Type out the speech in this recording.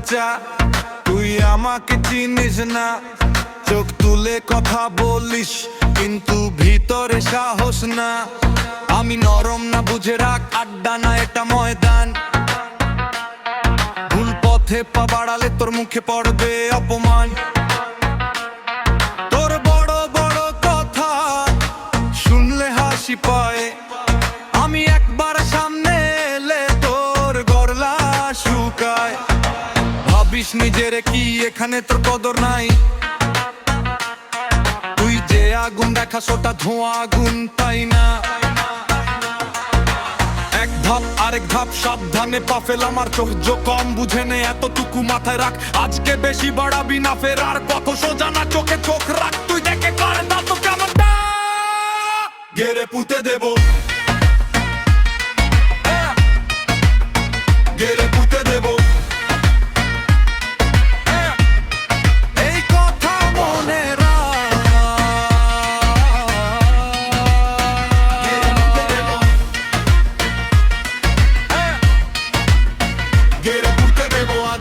বাচ্চা, তুই আমাকে চিনিস না। চোখ তুলে কথা বলিস কিন্তু ভিতরে সাহস না। আমি নরম না, বুঝে রাখ, আড্ডা না এটা ময়দান। ভুল পথে পা বাড়ালে তোর মুখে পড়বে অপমান। তোর বড় বড় কথা শুনলে হাসি পায়, আমি একবার সামনে এলে তোর গরলা শুকায়। ভাবিস নিজের কি এখানে তোর কদর নাই? তুই যে আগুন দেখাস ওটা ধোঁয়া আগুন, তাই না? এক ধাপ আরেক ধাপ সাবধানে পা ফেল, আমার চোখ কম বুঝে নে, এতটুকু মাথায় রাখ। আজকে বেশি বাড়াবি না, ফেরার পথ সোজা না, চোখে চোখ রাখ। তুই দেখে কর না তো কেমনটা গেরে পুঁতে দেবো।